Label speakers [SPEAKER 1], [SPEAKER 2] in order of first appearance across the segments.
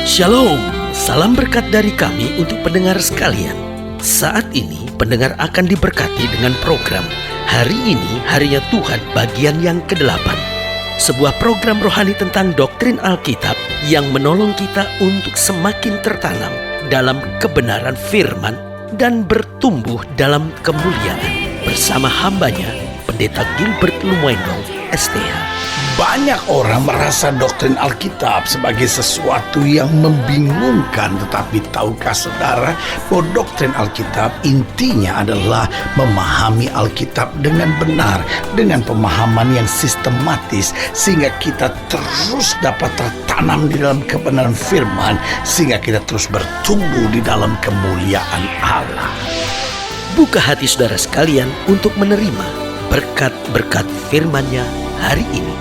[SPEAKER 1] Shalom, salam berkat dari kami untuk pendengar sekalian. Saat ini pendengar akan diberkati dengan program Hari Ini Harinya Tuhan bagian yang ke-8. Sebuah program rohani tentang doktrin Alkitab yang menolong kita untuk semakin tertanam dalam kebenaran firman dan bertumbuh dalam kemuliaan. Bersama hambanya, Pendeta Gilbert Lumwendong, STH.
[SPEAKER 2] Banyak orang merasa doktrin Alkitab sebagai sesuatu yang membingungkan. Tetapi tahukah saudara bahwa doktrin Alkitab intinya adalah memahami Alkitab dengan benar, dengan pemahaman yang sistematis, sehingga kita terus dapat tertanam di dalam kebenaran firman, sehingga kita terus bertumbuh di dalam kemuliaan Allah.
[SPEAKER 1] Buka hati saudara sekalian untuk menerima berkat-berkat firman-Nya hari ini.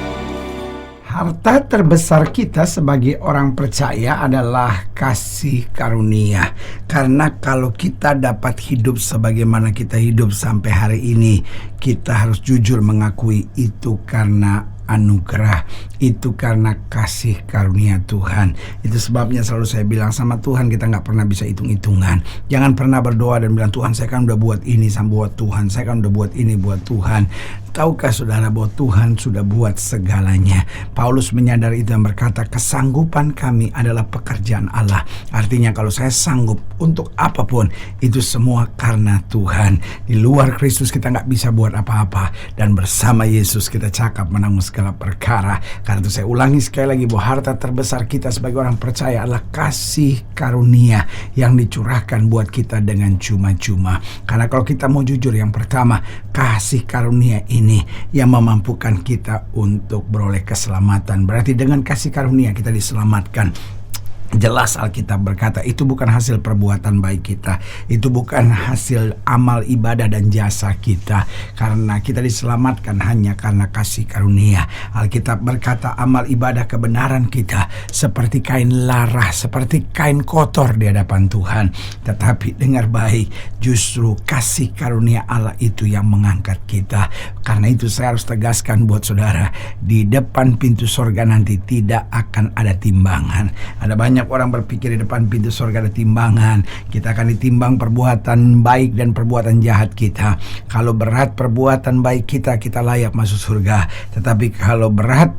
[SPEAKER 3] Harta terbesar kita sebagai orang percaya adalah kasih karunia. Karena kalau kita dapat hidup sebagaimana kita hidup sampai hari ini, kita harus jujur mengakui itu karena anugerah, itu karena kasih karunia Tuhan. Itu sebabnya selalu saya bilang sama Tuhan, kita gak pernah bisa hitung-hitungan. Jangan pernah berdoa dan bilang, Tuhan saya kan udah buat ini sama buat Tuhan, saya kan udah buat ini buat Tuhan. Tahukah saudara bahwa Tuhan sudah buat segalanya? Paulus menyadari itu dan berkata, kesanggupan kami adalah pekerjaan Allah. Artinya kalau saya sanggup untuk apapun, itu semua karena Tuhan. Di luar Kristus kita gak bisa buat apa-apa, dan bersama Yesus kita cakap menanggung segala perkara. Karena itu saya ulangi sekali lagi bahwa harta terbesar kita sebagai orang percaya adalah kasih karunia yang dicurahkan buat kita dengan cuma-cuma. Karena kalau kita mau jujur, yang pertama, kasih karunia ini yang memampukan kita untuk beroleh keselamatan. Berarti dengan kasih karunia kita diselamatkan. Jelas Alkitab berkata itu bukan hasil perbuatan baik kita, itu bukan hasil amal ibadah dan jasa kita, karena kita diselamatkan hanya karena kasih karunia. Alkitab berkata amal ibadah kebenaran kita seperti kain larah, seperti kain kotor di hadapan Tuhan. Tetapi dengar baik, justru kasih karunia Allah itu yang mengangkat kita. Karena itu saya harus tegaskan buat saudara, di depan pintu sorga nanti tidak akan ada timbangan. Ada banyak orang berpikir di depan pintu surga ada timbangan. Kita akan ditimbang perbuatan baik dan perbuatan jahat kita. Kalau berat perbuatan baik kita, kita layak masuk surga. Tetapi kalau berat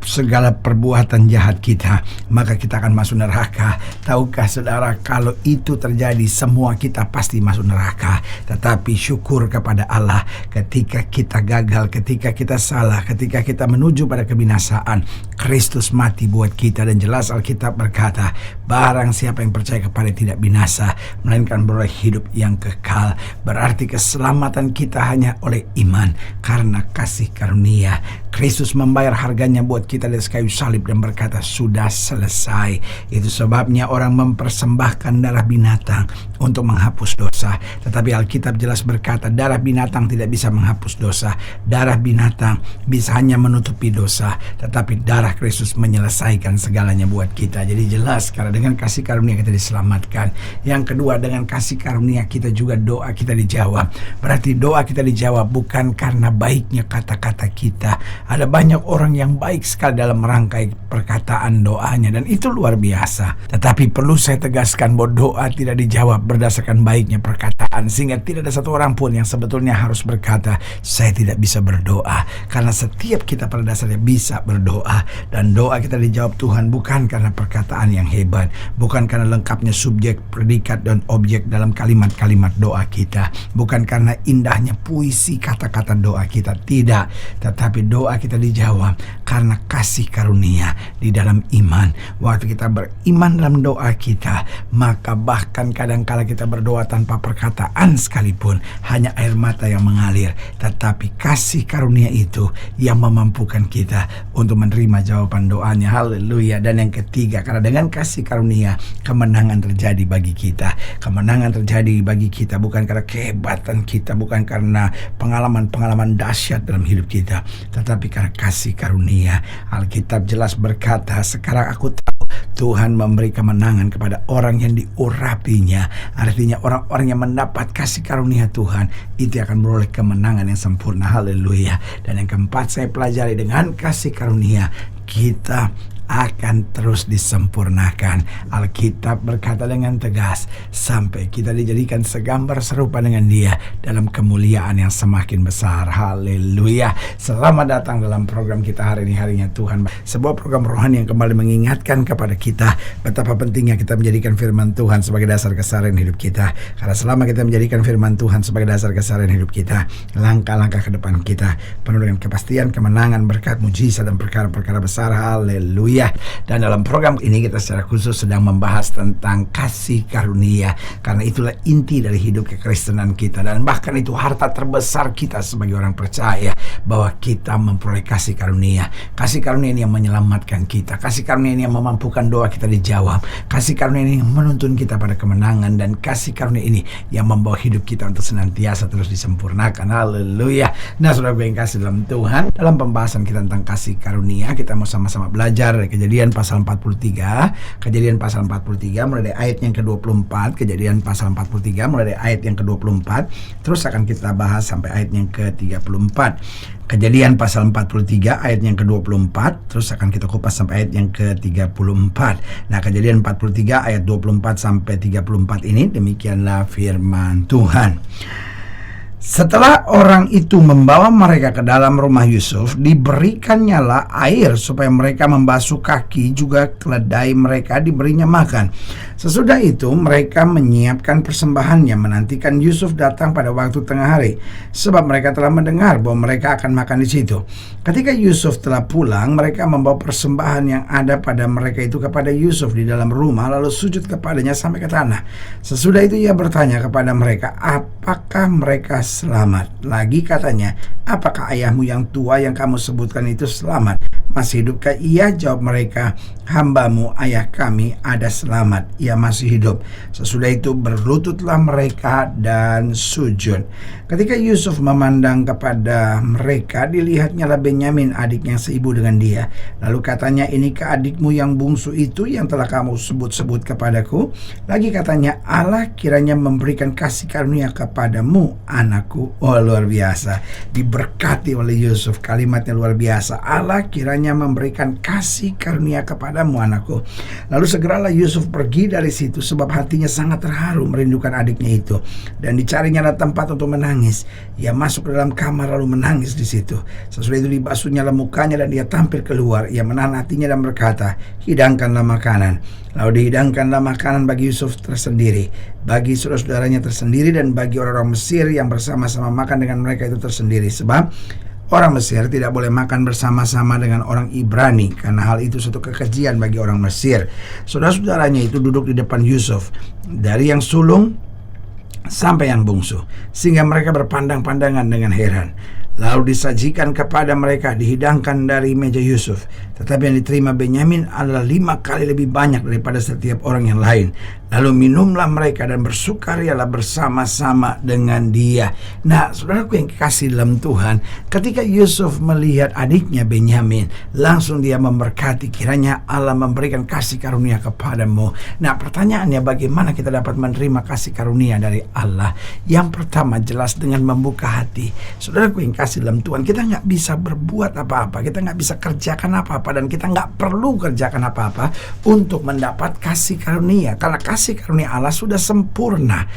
[SPEAKER 3] segala perbuatan jahat kita, maka kita akan masuk neraka. Tahukah saudara, kalau itu terjadi, semua kita pasti masuk neraka. Tetapi syukur kepada Allah, ketika kita gagal, ketika kita salah, ketika kita menuju pada kebinasaan, Kristus mati buat kita. Dan jelas Alkitab berkata, barang siapa yang percaya kepada tidak binasa, melainkan beroleh hidup yang kekal. Berarti keselamatan kita hanya oleh iman, karena kasih karunia. Kristus membayar harganya buat kita dari kayu salib dan berkata sudah selesai. Itu sebabnya orang mempersembahkan darah binatang untuk menghapus dosa. Tetapi Alkitab jelas berkata darah binatang tidak bisa menghapus dosa. Darah binatang bisa hanya menutupi dosa, tetapi darah Kristus menyelesaikan segalanya buat kita. Jadi jelas, karena dengan kasih karunia kita diselamatkan. Yang kedua, dengan kasih karunia kita juga doa kita dijawab. Berarti doa kita dijawab bukan karena baiknya kata-kata kita. Ada banyak orang yang baik sekali dalam merangkai perkataan doanya, dan itu luar biasa. Tetapi perlu saya tegaskan bahwa doa tidak dijawab berdasarkan baiknya perkataan, sehingga tidak ada satu orang pun yang sebetulnya harus berkata saya tidak bisa berdoa. Karena setiap kita pada dasarnya bisa berdoa, dan doa kita dijawab Tuhan bukan karena perkataan yang hebat, bukan karena lengkapnya subjek, predikat, dan objek dalam kalimat-kalimat doa kita, bukan karena indahnya puisi kata-kata doa kita, tidak. Tetapi doa kita dijawab karena kasih karunia di dalam iman. Waktu kita beriman dalam doa kita, maka bahkan kadangkala kita berdoa tanpa perkataan sekalipun, hanya air mata yang mengalir, tetapi kasih karunia itu yang memampukan kita untuk menerima jawaban doanya. Haleluya. Dan yang ketiga, karena dengan kasih karunia kemenangan terjadi bagi kita. Kemenangan terjadi bagi kita bukan karena kehebatan kita, bukan karena pengalaman-pengalaman dahsyat dalam hidup kita, tetapi karena kasih karunia. Alkitab jelas berkata, sekarang aku tahu Tuhan memberi kemenangan kepada orang yang diurapinya. Artinya orang-orang yang mendapat kasih karunia Tuhan itu akan beroleh kemenangan yang sempurna. Haleluya. Dan yang keempat, saya pelajari dengan kasih karunia kita akan terus disempurnakan. Alkitab berkata dengan tegas, sampai kita dijadikan segambar serupa dengan Dia dalam kemuliaan yang semakin besar. Haleluya. Selamat datang dalam program kita hari ini, Harinya Tuhan. Sebuah program rohani yang kembali mengingatkan kepada kita betapa pentingnya kita menjadikan firman Tuhan sebagai dasar keseharian hidup kita. Karena selama kita menjadikan firman Tuhan sebagai dasar keseharian hidup kita, langkah-langkah ke depan kita penuh dengan kepastian, kemenangan, berkat, mujizat, dan perkara-perkara besar. Haleluya. Dan dalam program ini kita secara khusus sedang membahas tentang kasih karunia, karena itulah inti dari hidup kekristenan kita, dan bahkan itu harta terbesar kita sebagai orang percaya, bahwa kita memperoleh kasih karunia. Kasih karunia ini yang menyelamatkan kita, kasih karunia ini yang memampukan doa kita dijawab, kasih karunia ini yang menuntun kita pada kemenangan, dan kasih karunia ini yang membawa hidup kita untuk senantiasa terus disempurnakan. Haleluya. Nah, saudara gue yang kasih dalam Tuhan, dalam pembahasan kita tentang kasih karunia, kita mau sama-sama belajar dari Kejadian pasal 43. Kejadian pasal 43 mulai dari ayat yang ke-24. Kejadian pasal 43 mulai dari ayat yang ke-24. Terus akan kita bahas sampai ayat yang ke-34. Kejadian pasal 43 ayat yang ke-24. Terus akan kita kupas sampai ayat yang ke-34. Nah, Kejadian 43 ayat 24 sampai 34 ini demikianlah firman Tuhan. Setelah orang itu membawa mereka ke dalam rumah Yusuf, diberikannya air supaya mereka membasuh kaki, juga keledai mereka diberinya makan. Sesudah itu mereka menyiapkan persembahannya, menantikan Yusuf datang pada waktu tengah hari, sebab mereka telah mendengar bahwa mereka akan makan di situ. Ketika Yusuf telah pulang, mereka membawa persembahan yang ada pada mereka itu kepada Yusuf di dalam rumah, lalu sujud kepadanya sampai ke tanah. Sesudah itu ia bertanya kepada mereka, apakah mereka selamat? Lagi katanya, apakah ayahmu yang tua yang kamu sebutkan itu selamat? Masih hidupkah ia? Jawab mereka, hambamu ayah kami ada selamat, ia masih hidup. Sesudah itu berlututlah mereka dan sujud. Ketika Yusuf memandang kepada mereka, dilihatnyalah Benyamin adiknya seibu dengan dia. Lalu katanya, inikah adikmu yang bungsu itu yang telah kamu sebut-sebut kepadaku? Lagi katanya, Allah kiranya memberikan kasih karunia kepadamu, anakku. Oh, luar biasa. Diberkati oleh Yusuf, kalimatnya luar biasa. Allah kiranya memberikan kasih karunia kepadamu, anakku. Lalu segeralah Yusuf pergi dari situ, sebab hatinya sangat terharu merindukan adiknya itu, dan dicarinya tempat untuk menangis. Ia masuk ke dalam kamar lalu menangis di situ. Sesudah itu dibasuhnya mukanya dan dia tampil keluar. Ia menahan hatinya dan berkata, hidangkanlah makanan. Lalu dihidangkanlah makanan bagi Yusuf tersendiri, bagi saudara-saudaranya tersendiri, dan bagi orang-orang Mesir yang bersama-sama makan dengan mereka itu tersendiri. Sebab orang Mesir tidak boleh makan bersama-sama dengan orang Ibrani, karena hal itu suatu kekejian bagi orang Mesir. Saudara-saudaranya itu duduk di depan Yusuf, dari yang sulung sampai yang bungsu, sehingga mereka berpandang-pandangan dengan heran. Lalu disajikan kepada mereka, dihidangkan dari meja Yusuf. Tetapi yang diterima Benyamin adalah 5 kali lebih banyak daripada setiap orang yang lain. Lalu minumlah mereka dan bersukarialah bersama-sama dengan dia. Nah, saudaraku yang kekasih dalam Tuhan, ketika Yusuf melihat adiknya Benyamin, langsung dia memberkati, kiranya Allah memberikan kasih karunia kepadamu. Nah, pertanyaannya, bagaimana kita dapat menerima kasih karunia dari Allah? Yang pertama, jelas dengan membuka hati. Saudaraku yang kasih dalam Tuhan, kita nggak bisa berbuat apa-apa, kita nggak bisa kerjakan apa-apa, dan kita nggak perlu kerjakan apa-apa untuk mendapat kasih karunia, karena kasih karunia Allah sudah sempurna.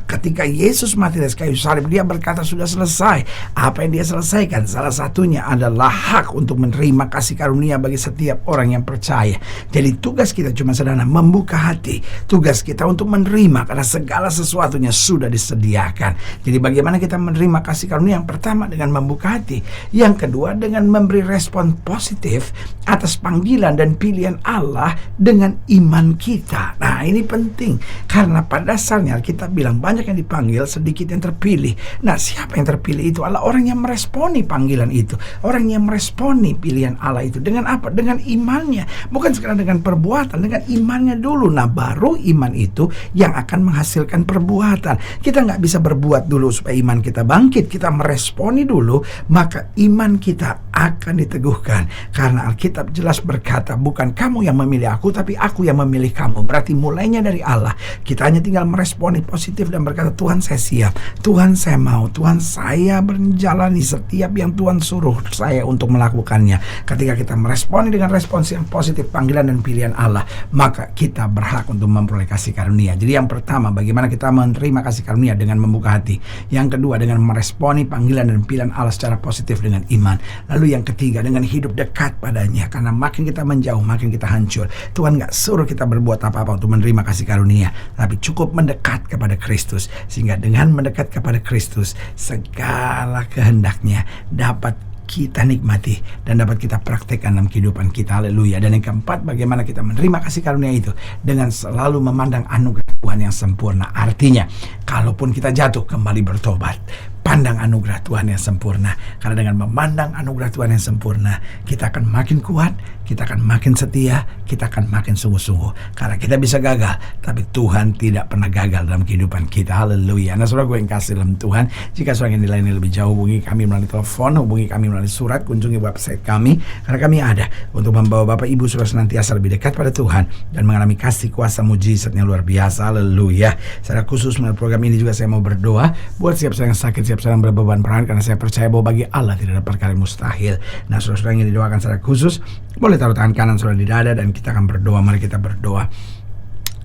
[SPEAKER 3] Ketika Yesus mati di kayu salib, dia berkata sudah selesai. Apa yang dia selesaikan? Salah satunya adalah hak untuk menerima kasih karunia bagi setiap orang yang percaya. Jadi tugas kita cuma sederhana, membuka hati. Tugas kita untuk menerima, karena segala sesuatunya sudah disediakan. Jadi bagaimana kita menerima kasih karunia? Yang pertama dengan membuka hati, yang kedua dengan memberi respon positif atas panggilan dan pilihan Allah dengan iman kita. Nah, ini penting, karena pada dasarnya kita bilang banyak yang dipanggil, sedikit yang terpilih. Nah, siapa yang terpilih itu adalah orang yang meresponi panggilan itu, orang yang meresponi pilihan Allah itu. Dengan apa? Dengan imannya, bukan sekedar dengan perbuatan, dengan imannya dulu. Nah, baru iman itu yang akan menghasilkan perbuatan. Kita nggak bisa berbuat dulu supaya iman kita bangkit. Kita meresponi dulu, maka iman kita akan diteguhkan. Karena Alkitab jelas berkata, bukan kamu yang memilih aku, tapi aku yang memilih kamu. Berarti berarti mulainya dari Allah. Kita hanya tinggal meresponi positif dan berkata, Tuhan saya siap, Tuhan saya mau, Tuhan saya menjalani setiap yang Tuhan suruh saya untuk melakukannya. Ketika kita meresponi dengan respons yang positif panggilan dan pilihan Allah, maka kita berhak untuk memperoleh kasih karunia. Jadi yang pertama, bagaimana kita menerima kasih karunia? Dengan membuka hati. Yang kedua, dengan meresponi panggilan dan pilihan Allah secara positif dengan iman. Lalu yang ketiga, dengan hidup dekat padanya. Karena makin kita menjauh, makin kita hancur. Tuhan gak suruh kita berbuat apa-apa untuk menerima kasih karunia, tapi cukup mendekat kepada Kristus. Sehingga dengan mendekat kepada Kristus, segala kehendaknya dapat kita nikmati dan dapat kita praktekkan dalam kehidupan kita. Haleluya. Dan yang keempat, bagaimana kita menerima kasih karunia itu? Dengan selalu memandang anugerah Tuhan yang sempurna. Artinya, kalaupun kita jatuh, kembali bertobat. Pandang anugerah Tuhan yang sempurna. Karena dengan memandang anugerah Tuhan yang sempurna, kita akan makin kuat, kita akan makin setia, kita akan makin sungguh-sungguh. Karena kita bisa gagal, tapi Tuhan tidak pernah gagal dalam kehidupan kita. Haleluya. Nah, saudara gue yang kasih dalam Tuhan, jika saudara ingin dilayani lebih jauh, hubungi kami melalui telepon, hubungi kami melalui surat, kunjungi website kami. Karena kami ada untuk membawa Bapak Ibu saudara senantiasa lebih dekat pada Tuhan dan mengalami kasih kuasa mujizatnya luar biasa. Haleluya. Secara khusus melalui program ini juga saya mau berdoa buat siap yang sakit, siap yang berbeban peran, karena saya percaya bahwa bagi Allah tidak ada perkara yang mustahil. Nah, saudara-saudara yang didoakan secara khusus, boleh taruh tangan kanan saudara di dada dan kita akan berdoa. Mari kita berdoa.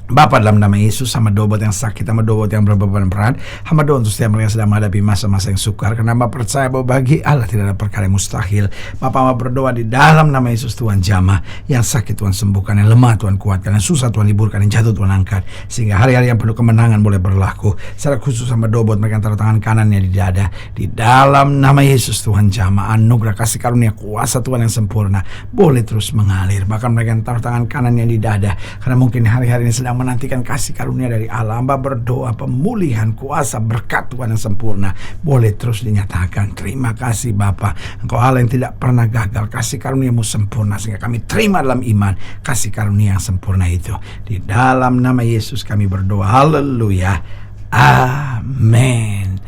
[SPEAKER 3] Bapa, dalam nama Yesus, hamba doa buat yang sakit, hamba doa buat yang berbeban berat, hamba doa untuk setiap mereka yang sedang menghadapi masa-masa yang sukar, karena hamba percaya bahwa bagi Allah tidak ada perkara yang mustahil. Bapa, hamba berdoa di dalam nama Yesus, Tuhan jamah yang sakit Tuhan sembuhkan, yang lemah Tuhan kuatkan, yang susah Tuhan liburkan, yang jatuh Tuhan angkat, sehingga hari-hari yang penuh kemenangan boleh berlaku. Secara khusus hamba doa buat mereka yang taruh tangan kanannya di dada, di dalam nama Yesus, Tuhan jamah anugerah kasih karunia kuasa Tuhan yang sempurna boleh terus mengalir. Bahkan mereka yang taruh tangan kanannya di dada, karena mungkin hari-hari ini sedang menantikan kasih karunia dari Allah, hamba berdoa pemulihan kuasa berkat Tuhan yang sempurna boleh terus dinyatakan. Terima kasih Bapa, Engkau Allah yang tidak pernah gagal, kasih karuniamu sempurna, sehingga kami terima dalam iman kasih karunia yang sempurna itu. Di dalam nama Yesus kami berdoa, haleluya, amin.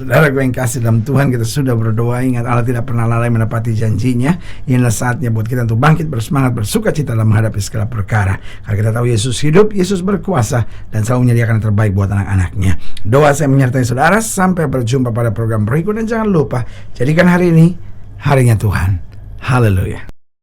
[SPEAKER 3] Saudara gue yang kasih dalam Tuhan, kita sudah berdoa. Ingat, Allah tidak pernah lalai menepati janjinya. Inilah saatnya buat kita untuk bangkit, bersemangat, bersuka cita dalam menghadapi segala perkara. Karena kita tahu Yesus hidup, Yesus berkuasa, dan selalu menyediakan yang terbaik buat anak-anaknya. Doa saya menyertai saudara. Sampai berjumpa pada program berikut. Dan jangan lupa, jadikan hari ini harinya Tuhan. Haleluya.